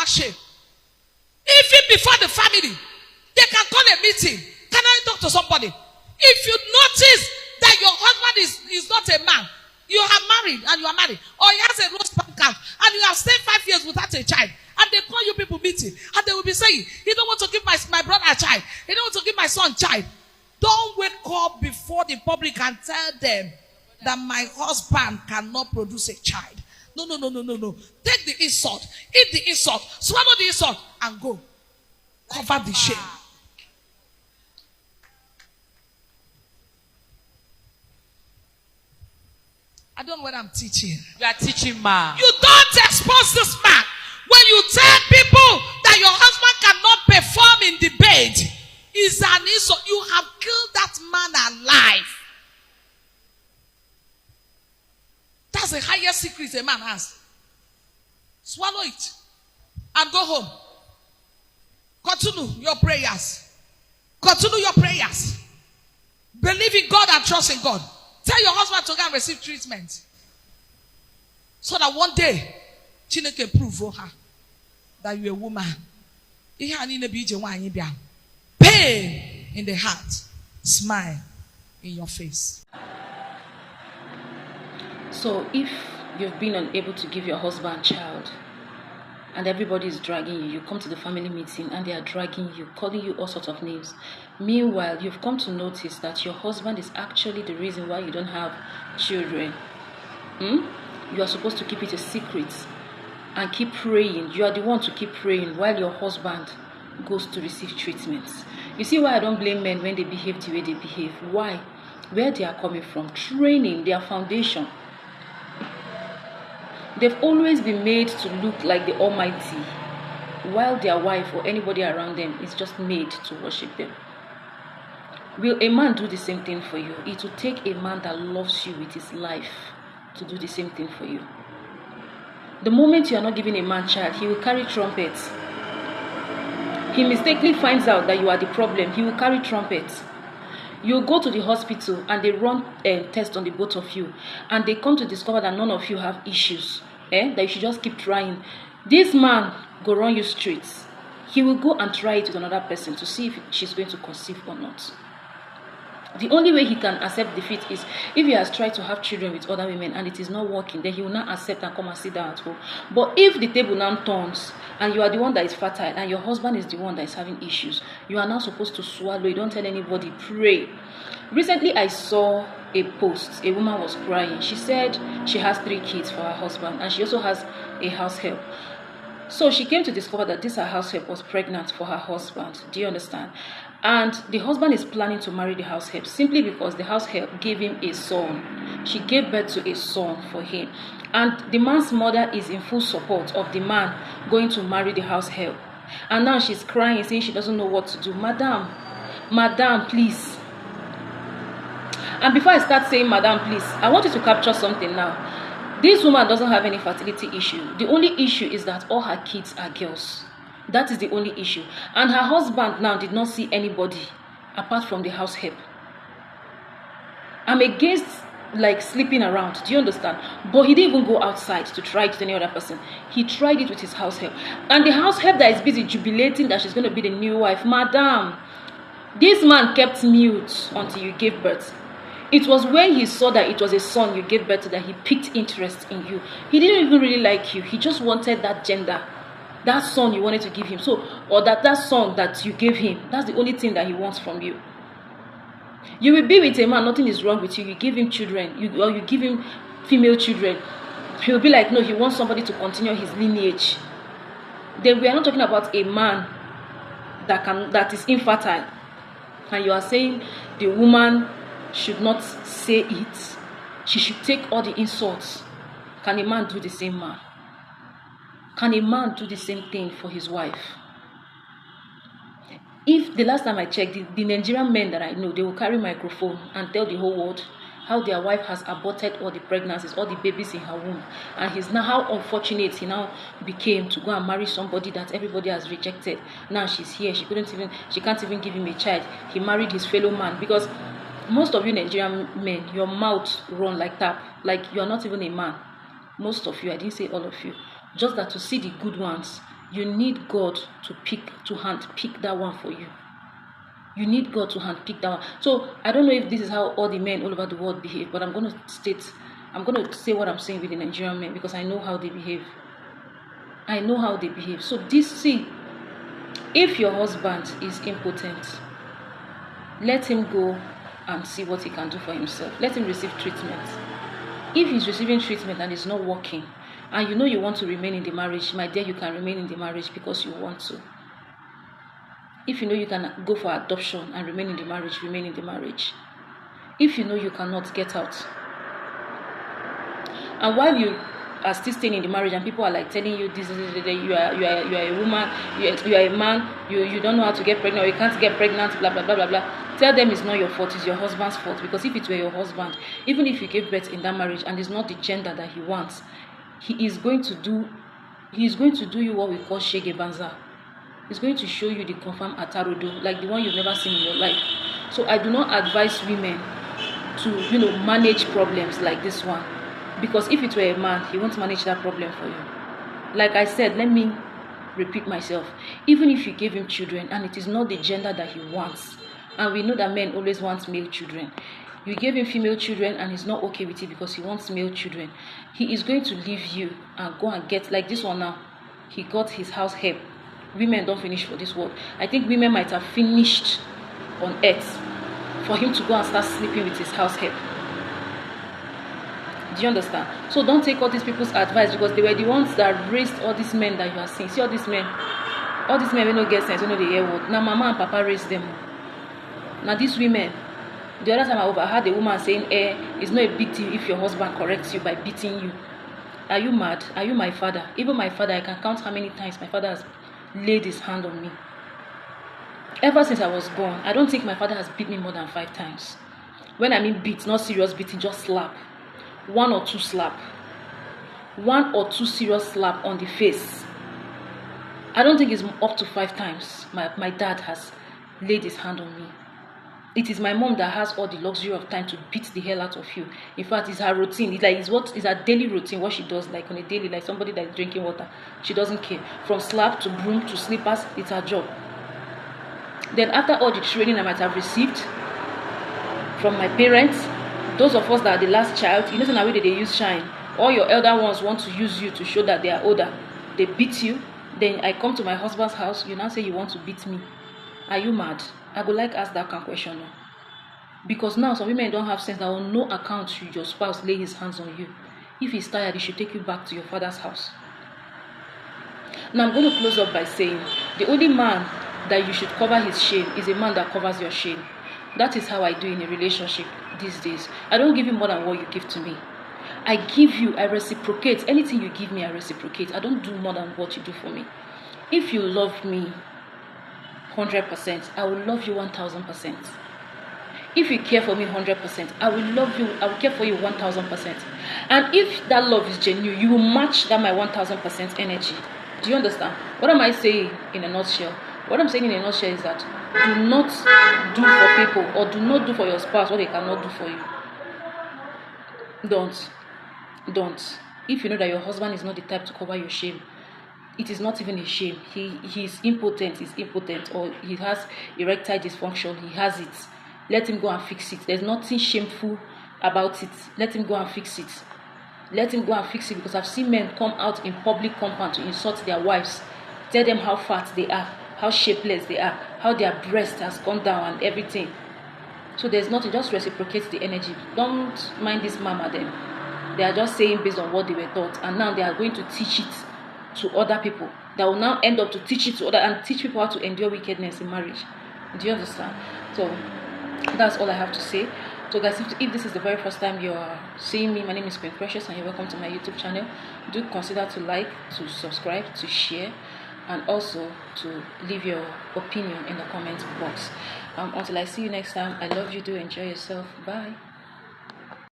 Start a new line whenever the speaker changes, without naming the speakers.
stomach shame. Even before the family, they can call a meeting. Can I talk to somebody? If you notice that your husband is not a man, you are married and you are married, or he has a roast sperm count, and you have stayed 5 years without a child, and they call you people meeting, and they will be saying, he don't want to give my brother a child, he don't want to give my son a child. Don't wake up before the public and tell them that my husband cannot produce a child. No. Take the insult, eat the insult, swallow the insult, and go. Cover the shame. I don't know what I'm teaching.
You are teaching, ma.
You don't expose this man. When you tell people that your husband cannot perform in debate, is an insult. You have killed that man alive. That's the highest secret a man has. Swallow it and go home. Continue your prayers. Continue your prayers. Believe in God and trust in God. Tell your husband to go and receive treatment. So that one day, Chineke can prove for her that you're a woman. Pain in the heart. Smile in your face.
So if you've been unable to give your husband a child, and everybody is dragging you, you come to the family meeting and they are dragging you, calling you all sorts of names. Meanwhile, you've come to notice that your husband is actually the reason why you don't have children. You are supposed to keep it a secret and keep praying. You are the one to keep praying while your husband goes to receive treatments. You see why I don't blame men when they behave the way they behave? Why? Where they are coming from, training, their foundation. They've always been made to look like the Almighty, while their wife or anybody around them is just made to worship them. Will a man do the same thing for you? It will take a man that loves you with his life to do the same thing for you. The moment you are not giving a man child, he will carry trumpets. He mistakenly finds out that you are the problem. He will carry trumpets. You go to the hospital and they run a test on the both of you, and they come to discover that none of you have issues, that you should just keep trying. This man go run you straight. He will go and try it with another person to see if she's going to conceive or not. The only way he can accept defeat is if he has tried to have children with other women and it is not working, then he will not accept and come and sit down at home. But if the table now turns and you are the one that is fertile and your husband is the one that is having issues, you are now supposed to swallow. You don't tell anybody, pray. Recently I saw a post. A woman was crying. She said she has 3 kids for her husband and she also has a house help. So she came to discover that this her house help was pregnant for her husband. Do you understand? And the husband is planning to marry the house help simply because the house help gave him a son. She gave birth to a son for him. And the man's mother is in full support of the man going to marry the house help. And now she's crying, saying she doesn't know what to do. Madam, please. And before I start saying, Madam, please, I want you to capture something now. This woman doesn't have any fertility issue. The only issue is that all her kids are girls. That is the only issue. And her husband now did not see anybody apart from the house help. I'm against like sleeping around. Do you understand? But he didn't even go outside to try it with any other person. He tried it with his house help. And the house help that is busy jubilating that she's going to be the new wife. Madam, this man kept mute until you gave birth. It was when he saw that it was a son you gave birth to that he picked interest in you. He didn't even really like you. He just wanted that gender. That son you wanted to give him. So, or that son that you gave him. That's the only thing that he wants from you. You will be with a man, nothing is wrong with you. You give him children. You give him female children. He will be like, no, he wants somebody to continue his lineage. Then we are not talking about a man that is infertile. And you are saying the woman should not say it. She should take all the insults. Can a man do the same, man? Can a man do the same thing for his wife? If the last time I checked, the Nigerian men that I know, they will carry microphone and tell the whole world how their wife has aborted all the pregnancies, all the babies in her womb. And how unfortunate he now became to go and marry somebody that everybody has rejected. Now she's here, she can't even give him a child. He married his fellow man. Because most of you Nigerian men, your mouth run like tap. Like you are not even a man. Most of you, I didn't say all of you. Just that to see the good ones, You need God to hand pick that one for you. You need God to hand pick that one. So I don't know if this is how all the men all over the world behave, but I'm going to say what I'm saying with the Nigerian men, because I know how they behave. I know how they behave. So if your husband is impotent, let him go and see what he can do for himself. Let him receive treatment. If he's receiving treatment and it's not working, and you know you want to remain in the marriage, my dear, you can remain in the marriage because you want to. If you know you can go for adoption and remain in the marriage, remain in the marriage. If you know you cannot, get out. And while you are still staying in the marriage and people are like telling you this, you are a woman, you are a man, you don't know how to get pregnant, or you can't get pregnant, blah blah blah blah blah. Tell them it's not your fault, it's your husband's fault. Because if it were your husband, even if you gave birth in that marriage and it's not the gender that he wants, he is going to do you what we call shege banza. He's going to show you the confirmed atarodo, like the one you've never seen in your life. So I do not advise women to manage problems like this one. Because if it were a man, he won't manage that problem for you. Like I said, let me repeat myself. Even if you gave him children and it is not the gender that he wants, and we know that men always want male children, you gave him female children and he's not okay with it because he wants male children, he is going to leave you and go and get, like this one now, he got his house help. Women don't finish for this world. I think women might have finished on earth for him to go and start sleeping with his house help. Do you understand? So don't take all these people's advice, because they were the ones that raised all these men that you are seeing. See all these men wey no get sense, wey no dey hear word. Now mama and papa raised them. Now these women, the other time I overheard a woman saying, it's not a big deal if your husband corrects you by beating you. Are you mad? Are you my father? Even my father, I can count how many times my father has laid his hand on me. Ever since I was born, I don't think my father has beat me more than 5 times. When I mean beat, not serious beating, just slap. 1 or 2 slap. 1 or 2 serious slap on the face. I don't think it's up to 5 times my dad has laid his hand on me. It is my mom that has all the luxury of time to beat the hell out of you. In fact, it's her routine. It's her daily routine, what she does, like on a daily, like somebody that is drinking water. She doesn't care. From slap to broom to slippers, it's her job. Then after all the training I might have received from my parents, those of us that are the last child, you know, now way they use shine. All your elder ones want to use you to show that they are older. They beat you. Then I come to my husband's house. You now say you want to beat me. Are you mad? I would like to ask that kind of question. Because now some women don't have sense that on no account should your spouse lay his hands on you. If he's tired, he should take you back to your father's house. Now I'm going to close up by saying the only man that you should cover his shame is a man that covers your shame. That is how I do in a relationship these days. I don't give you more than what you give to me. I give you, I reciprocate. Anything you give me, I reciprocate. I don't do more than what you do for me. If you love me 100%, I will love you 1000%. If you care for me 100%, I will love you, I will care for you 1000%. And if that love is genuine, you will match that my 1000% energy. Do you understand? What am I saying in a nutshell? What I'm saying in a nutshell is that do not do for people, or do not do for your spouse what they cannot do for you. Don't. If you know that your husband is not the type to cover your shame, it is not even a shame. He's impotent, or he has erectile dysfunction, he has it. Let him go and fix it. There's nothing shameful about it. Let him go and fix it. Let him go and fix it, because I've seen men come out in public compound to insult their wives, tell them how fat they are, how shapeless they are, how their breast has gone down and everything. So there's nothing, just reciprocate the energy. Don't mind this mama then. They are just saying based on what they were taught, and now they are going to teach it to other people that will now end up to teach it to other, and teach people how to endure wickedness in marriage. Do you understand? So that's all I have to say. So guys, if this is the very first time you are seeing me, my name is Queen Precious and you're welcome to my YouTube channel. Do consider to like, to subscribe, to share, and also to leave your opinion in the comment box. Until I see you next time, I love you. Do enjoy yourself. Bye.